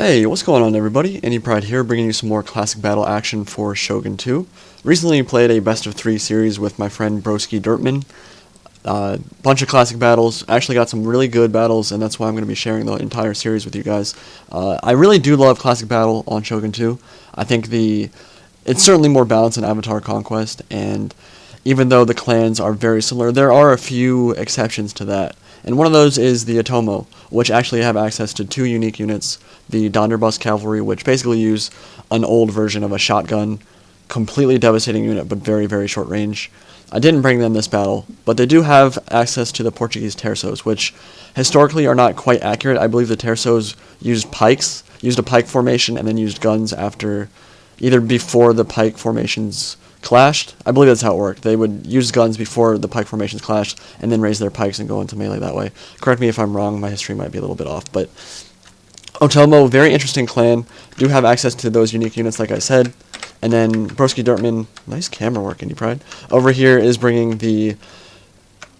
Hey, what's going on everybody? Any Pride here, bringing you some more classic battle action for Shogun 2. Recently played a best of 3 series with my friend Broskiderpman. Bunch of classic battles, actually got some really good battles, and that's why I'm going to be sharing the entire series with you guys. I really do love classic battle on Shogun 2. I think it's certainly more balanced than Avatar Conquest, and even though the clans are very similar, there are a few exceptions to that. And one of those is the Otomo, which actually have access to 2 unique units, the Donderbus Cavalry, which basically use an old version of a shotgun, completely devastating unit, but very, very short range. I didn't bring them this battle, but they do have access to the Portuguese Tercos, which historically are not quite accurate. I believe the Tercos used a pike formation, and then used guns after, either before the pike formations clashed. I believe that's how it worked. They would use guns before the pike formations clashed, and then raise their pikes and go into melee that way. Correct me if I'm wrong, my history might be a little bit off, but Otomo, very interesting clan, do have access to those unique units like I said. And then Broskiderpman, nice camera work, Indie Pride, over here is bringing the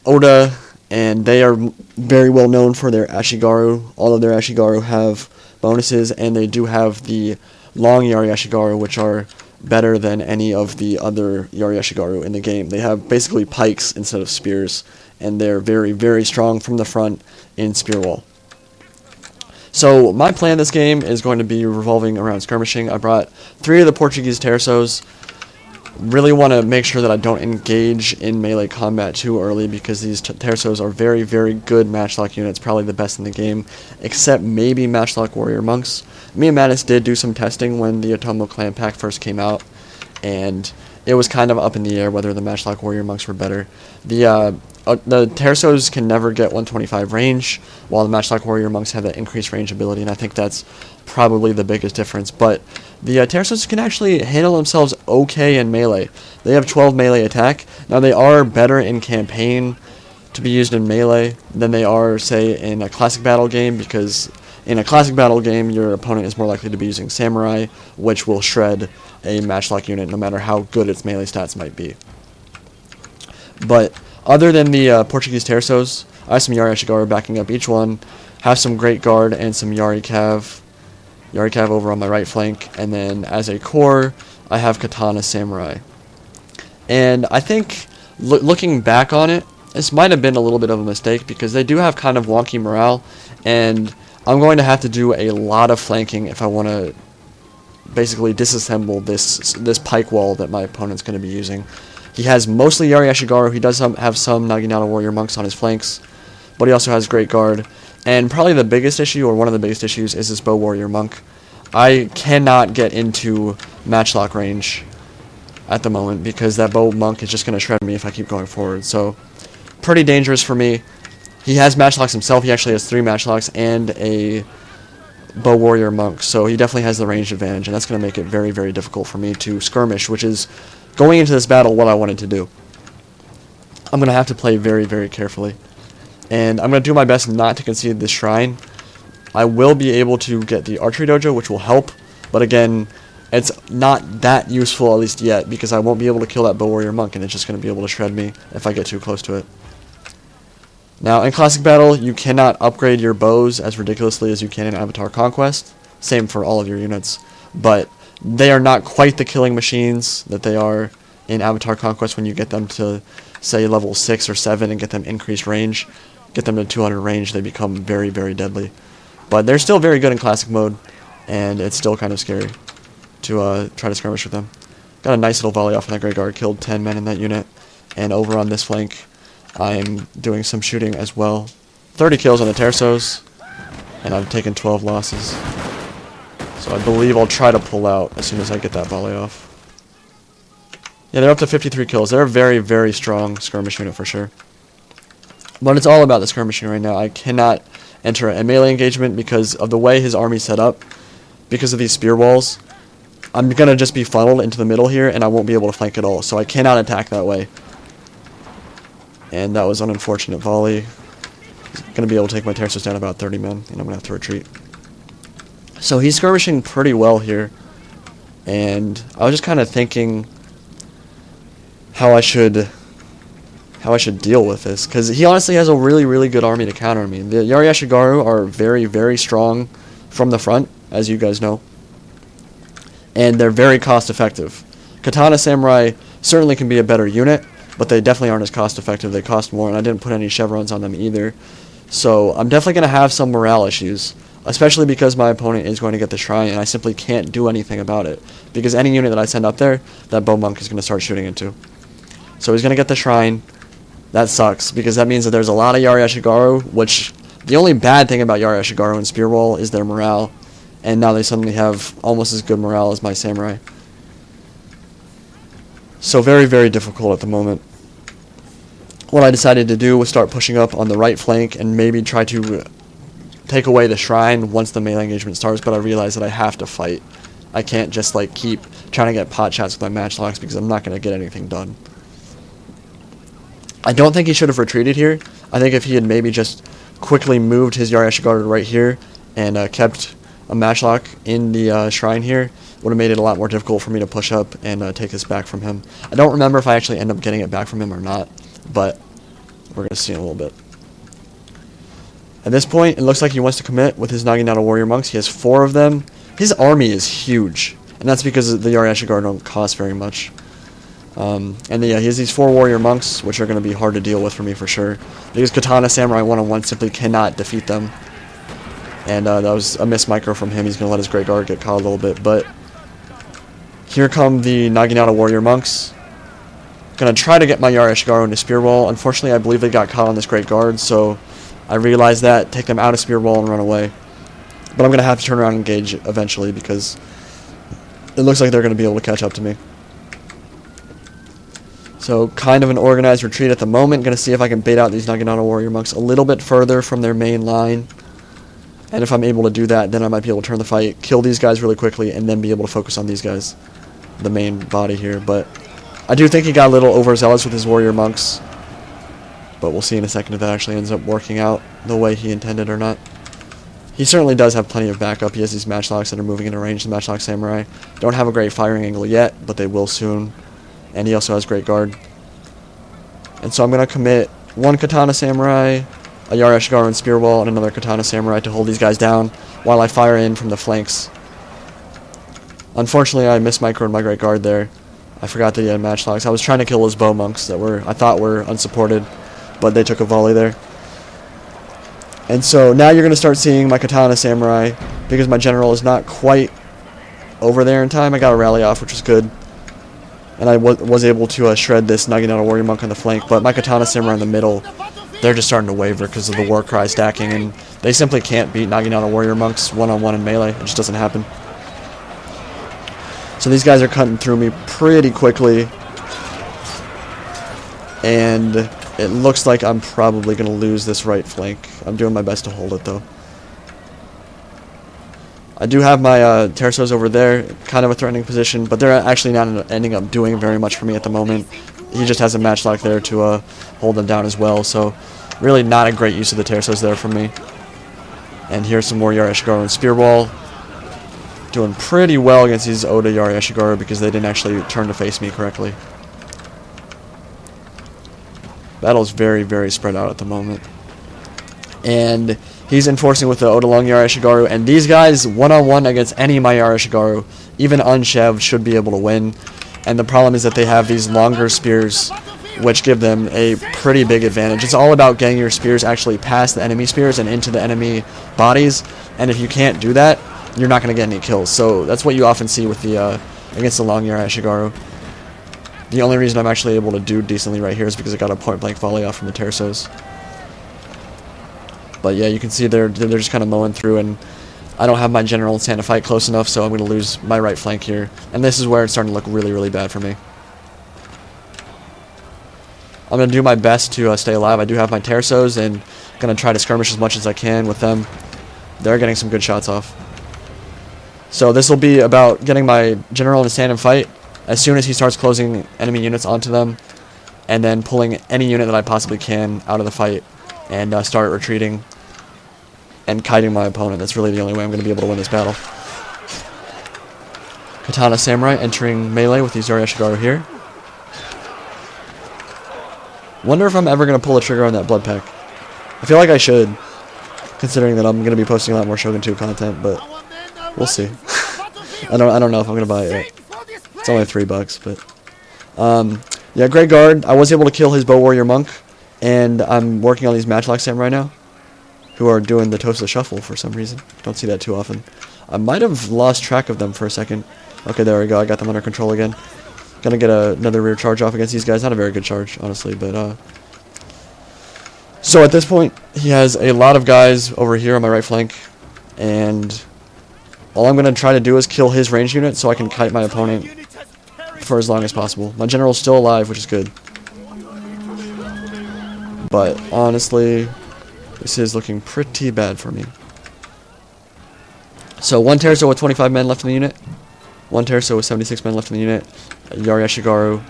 Oda, and they are very well known for their Ashigaru. All of their Ashigaru have bonuses, and they do have the long Yari Ashigaru, which are better than any of the other Yari Ashigaru in the game. They have basically pikes instead of spears, and they're very, very strong from the front in spear wall. So my plan this game is going to be revolving around skirmishing. I brought 3 of the Portuguese Tercos. Really want to make sure that I don't engage in melee combat too early, because these Tercos are very, very good matchlock units, probably the best in the game, except maybe matchlock warrior monks. Me and Mattis did do some testing when the Otomo clan pack first came out, and it was kind of up in the air whether the matchlock warrior monks were better. The Tercos can never get 125 range, while the matchlock warrior monks have that increased range ability, and I think that's probably the biggest difference. But the Tercos can actually handle themselves okay in melee. They have 12 melee attack. Now they are better in campaign to be used in melee than they are, say, in a classic battle game, because in a classic battle game your opponent is more likely to be using samurai, which will shred a matchlock unit no matter how good its melee stats might be. But other than the Portuguese Tercos, I have some Yari Ashigaru backing up each one, have some Great Guard and some Yari Cav over on my right flank, and then as a core, I have Katana Samurai. And I think, looking back on it, this might have been a little bit of a mistake, because they do have kind of wonky morale, and I'm going to have to do a lot of flanking if I want to basically disassemble this pike wall that my opponent's going to be using. He has mostly Yari Ashigaru. He does have some Naginata warrior monks on his flanks, but he also has Great Guard. And probably the biggest issue, or one of the biggest issues, is this bow warrior monk. I cannot get into matchlock range at the moment, because that bow monk is just going to shred me if I keep going forward. So, pretty dangerous for me. He has matchlocks himself. He actually has 3 matchlocks and a bow warrior monk, so he definitely has the range advantage, and that's going to make it very, very difficult for me to skirmish, which is, going into this battle, what I wanted to do. I'm going to have to play very, very carefully. And I'm going to do my best not to concede this shrine. I will be able to get the archery dojo, which will help. But again, it's not that useful, at least yet, because I won't be able to kill that bow warrior monk, and it's just going to be able to shred me if I get too close to it. Now, in classic battle, you cannot upgrade your bows as ridiculously as you can in Avatar Conquest. Same for all of your units. But they are not quite the killing machines that they are in Avatar Conquest when you get them to, say, level 6 or 7 and get them increased range. Get them to 200 range, they become very, very deadly. But they're still very good in classic mode, and it's still kind of scary to try to skirmish with them. Got a nice little volley off on that Great Guard, killed 10 men in that unit. And over on this flank, I'm doing some shooting as well. 30 kills on the Tercos, and I've taken 12 losses. So I believe I'll try to pull out as soon as I get that volley off. Yeah, they're up to 53 kills. They're a very, very strong skirmish unit for sure. But it's all about the skirmishing right now. I cannot enter a melee engagement because of the way his army's set up. Because of these spear walls, I'm going to just be funneled into the middle here, and I won't be able to flank at all. So I cannot attack that way. And that was an unfortunate volley. I'm going to be able to take my Tercos down about 30 men, and I'm going to have to retreat. So he's skirmishing pretty well here, and I was just kind of thinking how I should deal with this, because he honestly has a really, really good army to counter me. The Yari Ashigaru are very, very strong from the front, as you guys know. And they're very cost effective. Katana Samurai certainly can be a better unit, but they definitely aren't as cost effective. They cost more, and I didn't put any chevrons on them either. So I'm definitely going to have some morale issues, especially because my opponent is going to get the shrine, and I simply can't do anything about it. Because any unit that I send up there, that bow monk is going to start shooting into. So he's going to get the shrine. That sucks, because that means that there's a lot of Yari Ashigaru, which the only bad thing about Yari Ashigaru and Spear Wall is their morale. And now they suddenly have almost as good morale as my samurai. So very, very difficult at the moment. What I decided to do was start pushing up on the right flank and maybe try to take away the shrine once the melee engagement starts, but I realized that I have to fight. I can't just like keep trying to get pot shots with my matchlocks because I'm not going to get anything done. I don't think he should have retreated here. I think if he had maybe just quickly moved his Yari Ashigaru right here and kept a matchlock in the shrine here, would have made it a lot more difficult for me to push up and take this back from him. I don't remember if I actually end up getting it back from him or not, but we're going to see in a little bit. At this point, it looks like he wants to commit with his Naginata warrior monks. He has 4 of them. His army is huge, and that's because the Yari Ashigaru don't cost very much. And yeah, he has these 4 warrior monks, which are going to be hard to deal with for me for sure, because Katana Samurai 1-on-1 simply cannot defeat them. And that was a miss micro from him. He's going to let his Great Guard get caught a little bit. But here come the Naginata Warrior Monks. Going to try to get my Yari Ashigaru into Spear Wall. Unfortunately, I believe they got caught on this Great Guard. So I realized that, take them out of Spear Wall and run away. But I'm going to have to turn around and engage eventually because it looks like they're going to be able to catch up to me. So kind of an organized retreat at the moment. Going to see if I can bait out these Naginata Warrior Monks a little bit further from their main line. And if I'm able to do that, then I might be able to turn the fight, kill these guys really quickly, and then be able to focus on these guys, the main body here. But I do think he got a little overzealous with his warrior monks. But we'll see in a second if that actually ends up working out the way he intended or not. He certainly does have plenty of backup. He has these matchlocks that are moving into range. The matchlock samurai don't have a great firing angle yet, but they will soon. And he also has Great Guard. And so I'm going to commit 1 Katana Samurai, a Yari Ashigaru and Spear Wall, and another Katana Samurai to hold these guys down while I fire in from the flanks. Unfortunately, I missed microed my Great Guard there. I forgot that he had matchlocks. I was trying to kill his bow monks that I thought were unsupported, but they took a volley there. And so now you're going to start seeing my Katana Samurai, because my general is not quite over there in time. I got a rally off, which was good. And I was able to shred this Naginata Warrior Monk on the flank, but my Katana Samurai in the middle, they're just starting to waver because of the war cry stacking, and they simply can't beat Naginata Warrior Monks 1-on-1 in melee. It just doesn't happen. So these guys are cutting through me pretty quickly, and it looks like I'm probably going to lose this right flank. I'm doing my best to hold it, though. I do have my Tercos over there, kind of a threatening position, but they're actually not ending up doing very much for me at the moment. He just has a matchlock there to hold them down as well, so really not a great use of the Tercos there for me. And here's some more Yari Ashigaru and Spear Wall. Doing pretty well against these Oda Yari Ashigaru because they didn't actually turn to face me correctly. Battle's very, very spread out at the moment. And he's enforcing with the Oda Long Yari Ashigaru, and these guys, 1-on-1 against any of my Yari Ashigaru, even uncheved, should be able to win. And the problem is that they have these longer spears, which give them a pretty big advantage. It's all about getting your spears actually past the enemy spears and into the enemy bodies, and if you can't do that, you're not going to get any kills. So that's what you often see with the against the long Yari Ashigaru. The only reason I'm actually able to do decently right here is because I got a point-blank volley off from the Tercos. But yeah, you can see they're just kind of mowing through, and I don't have my general in stand to fight close enough, so I'm going to lose my right flank here. And this is where it's starting to look really, really bad for me. I'm going to do my best to stay alive. I do have my Tercos, and going to try to skirmish as much as I can with them. They're getting some good shots off. So this will be about getting my general in a stand and fight as soon as he starts closing enemy units onto them, and then pulling any unit that I possibly can out of the fight and start retreating and kiting my opponent. That's really the only way I'm going to be able to win this battle. Katana Samurai entering melee with these Yari Ashigaru here. Wonder if I'm ever going to pull a trigger on that blood pack. I feel like I should, considering that I'm going to be posting a lot more Shogun 2 content, but We'll see. I don't know if I'm gonna buy it. It's only $3, but yeah, Great Guard. I was able to kill his Bow Warrior Monk, and I'm working on these Matchlock Samurai now, who are doing the Toast of the Shuffle for some reason. Don't see that too often. I might have lost track of them for a second. Okay, there we go. I got them under control again. Gonna get another rear charge off against these guys. Not a very good charge, honestly, but so at this point, he has a lot of guys over here on my right flank, and all I'm gonna try to do is kill his range unit so I can kite my opponent for as long as possible. My general's still alive, which is good. But honestly, this is looking pretty bad for me. So one Terzo with 25 men left in the unit. One Terzo with 76 men left in the unit. A Yari Ashigaru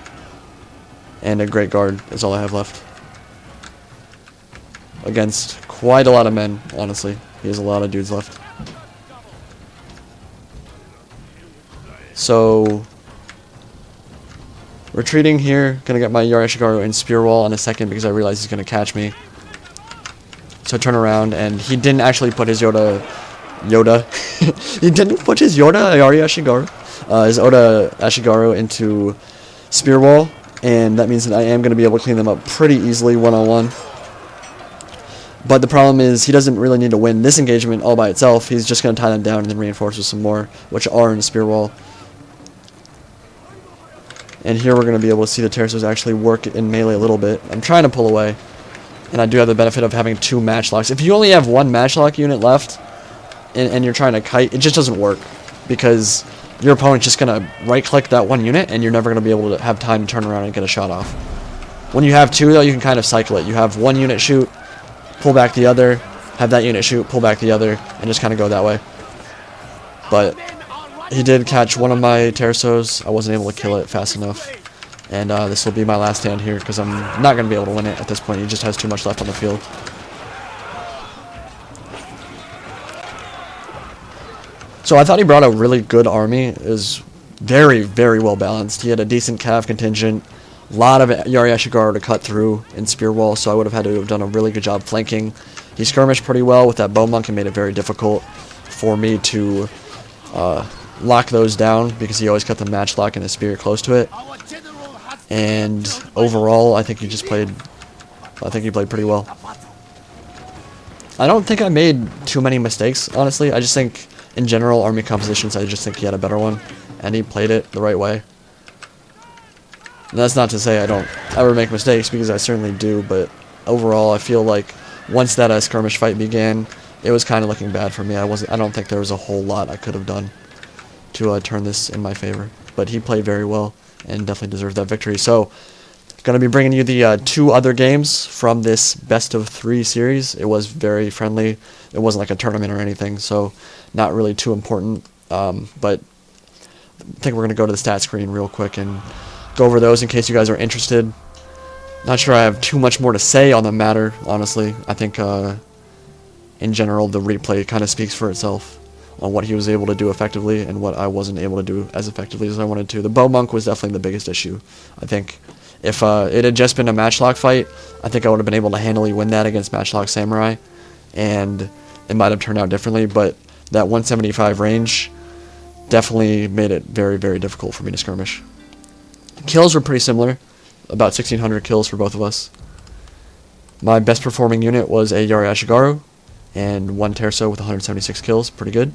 and a Great Guard is all I have left. Against quite a lot of men, honestly. He has a lot of dudes left. So retreating here, gonna get my Yari Ashigaru in Spear Wall in a second because I realize he's gonna catch me. So turn around, and he didn't actually put his Yoda. He didn't put his Yoda Yari Ashigaru, his Oda Ashigaru into Spear Wall, and that means that I am gonna be able to clean them up pretty easily one-on-one. But the problem is he doesn't really need to win this engagement all by itself. He's just gonna tie them down and then reinforce with some more, which are in Spear Wall. And here we're going to be able to see the Terzos actually work in melee a little bit. I'm trying to pull away. And I do have the benefit of having 2 matchlocks. If you only have 1 matchlock unit left, and you're trying to kite, it just doesn't work. Because your opponent's just going to right-click that 1 unit, and you're never going to be able to have time to turn around and get a shot off. When you have 2, though, you can kind of cycle it. You have 1 unit shoot, pull back the other, have that unit shoot, pull back the other, and just kind of go that way. But he did catch one of my Terzos. I wasn't able to kill it fast enough. And this will be my last stand here because I'm not going to be able to win it at this point. He just has too much left on the field. So I thought he brought a really good army. It was very, very well balanced. He had a decent Cav contingent. A lot of Yari Ashigaru to cut through in Spear Wall, so I would have had to have done a really good job flanking. He skirmished pretty well with that Bow Monk and made it very difficult for me to lock those down because he always kept the matchlock and the spear close to it. And overall, I think he played pretty well. I don't think I made too many mistakes, honestly. I just think, in general, army compositions, I just think he had a better one, and he played it the right way. And that's not to say I don't ever make mistakes, because I certainly do, but overall, I feel like once that skirmish fight began, it was kind of looking bad for me. I don't think there was a whole lot I could have done to turn this in my favor. But he played very well and definitely deserved that victory. So, going to be bringing you the 2 other games from this best of 3 series. It was very friendly. It wasn't like a tournament or anything, so not really too important. But I think we're going to go to the stat screen real quick and go over those in case you guys are interested. Not sure I have too much more to say on the matter, honestly. I think in general the replay kind of speaks for itself on what he was able to do effectively and what I wasn't able to do as effectively as I wanted to. The Bow Monk was definitely the biggest issue. I think if it had just been a matchlock fight, I think I would have been able to handily win that against Matchlock Samurai, and it might have turned out differently, but that 175 range definitely made it very, very difficult for me to skirmish. Kills were pretty similar, about 1,600 kills for both of us. My best performing unit was a Yari Ashigaru, and 1 Terzo with 176 kills, pretty good.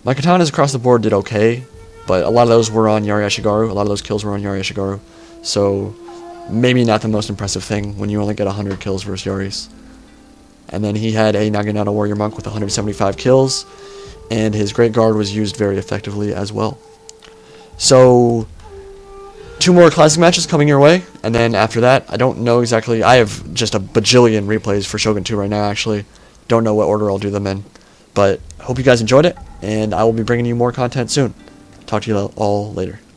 My katanas across the board did okay, but a lot of those were on Yari Ashigaru, a lot of those kills were on Yari Ashigaru, so maybe not the most impressive thing when you only get 100 kills versus Yaris. And then he had a Naginata Warrior Monk with 175 kills, and his Great Guard was used very effectively as well. So 2 more classic matches coming your way, and then after that, I don't know exactly. I have just a bajillion replays for Shogun 2 right now, actually. Don't know what order I'll do them in, but hope you guys enjoyed it, and I will be bringing you more content soon. Talk to you all later.